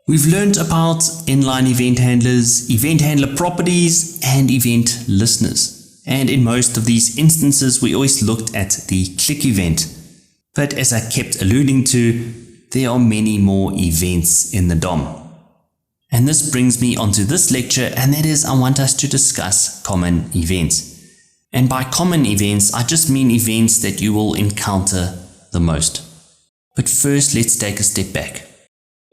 We've learned about inline event handlers, event handler properties, and event listeners. And in most of these instances, we always looked at the click event. But as I kept alluding to, there are many more events in the DOM. And this brings me onto this lecture, and that is I want us to discuss common events. And by common events, I just mean events that you will encounter the most. But first, let's take a step back.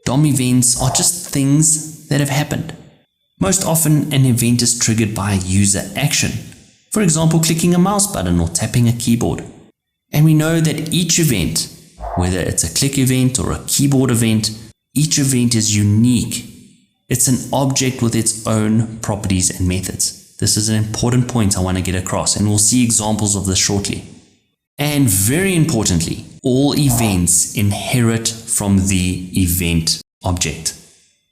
DOM events are just things that have happened. Most often, an event is triggered by a user action. For example, clicking a mouse button or tapping a keyboard. And we know that each event, whether it's a click event or a keyboard event, each event is unique. It's an object with its own properties and methods. This is an important point I want to get across, and we'll see examples of this shortly. And very importantly, all events inherit from the event object.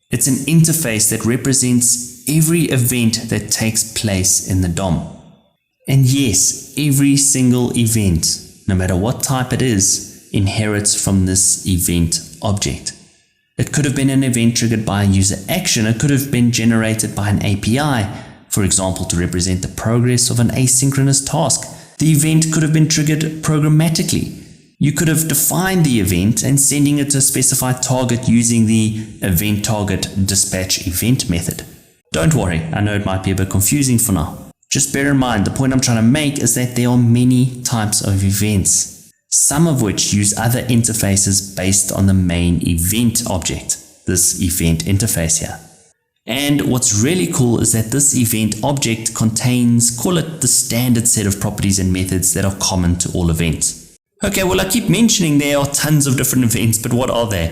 It's an interface that represents every event that takes place in the DOM. And yes, every single event, no matter what type it is, inherits from this event object. It could have been an event triggered by a user action. It could have been generated by an API, for example, to represent the progress of an asynchronous task. The event could have been triggered programmatically. You could have defined the event and sending it to a specified target using the event target dispatch event method. Don't worry, I know it might be a bit confusing for now. Just bear in mind, the point I'm trying to make is that there are many types of events, some of which use other interfaces based on the main event object, this event interface here. And what's really cool is that this event object contains, call it the standard set of properties and methods that are common to all events. Okay, well, I keep mentioning there are tons of different events, but what are they?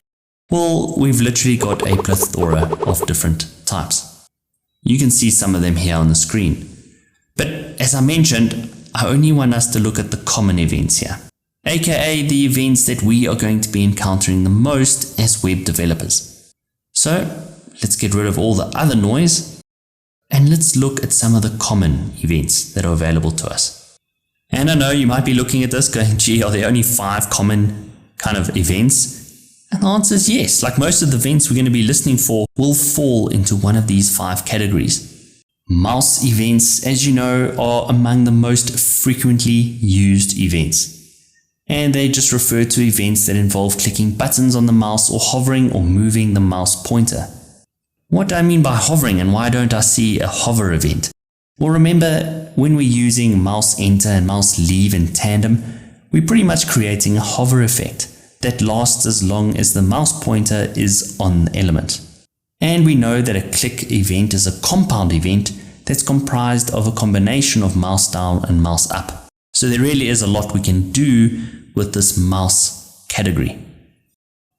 Well, we've literally got a plethora of different types. You can see some of them here on the screen. But as I mentioned, I only want us to look at the common events here, aka the events that we are going to be encountering the most as web developers. So let's get rid of all the other noise and let's look at some of the common events that are available to us. And I know you might be looking at this going, gee, are there only 5 common kind of events? And the answer is yes. Like most of the events we're going to be listening for will fall into one of these 5 categories. Mouse events, as you know, are among the most frequently used events. And they just refer to events that involve clicking buttons on the mouse or hovering or moving the mouse pointer. What do I mean by hovering, and why don't I see a hover event? Well, remember, when we're using mouse enter and mouse leave in tandem, we're pretty much creating a hover effect that lasts as long as the mouse pointer is on the element. And we know that a click event is a compound event that's comprised of a combination of mouse down and mouse up. So there really is a lot we can do with this mouse category.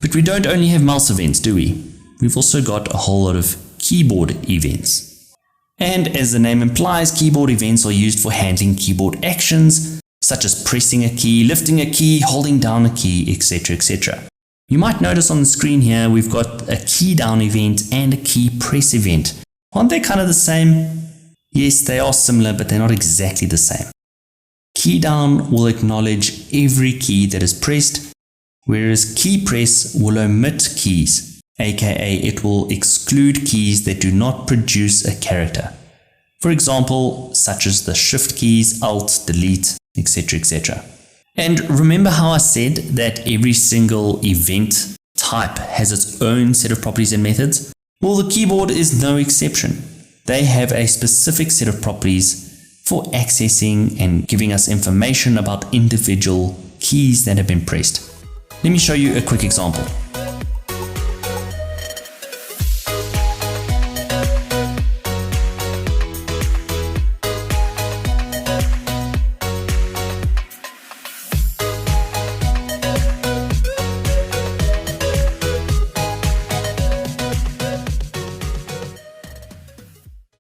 But we don't only have mouse events, do we? We've also got a whole lot of keyboard events. And as the name implies, keyboard events are used for handling keyboard actions, such as pressing a key, lifting a key, holding down a key, etc., etc. You might notice on the screen here, we've got a key down event and a key press event. Aren't they kind of the same? Yes, they are similar, but they're not exactly the same. Key down will acknowledge every key that is pressed, whereas key press will omit keys, aka it will exclude keys that do not produce a character. For example, such as the shift keys, alt, delete, etc., etc. And remember how I said that every single event type has its own set of properties and methods? Well, the keyboard is no exception. They have a specific set of properties for accessing and giving us information about individual keys that have been pressed. Let me show you a quick example.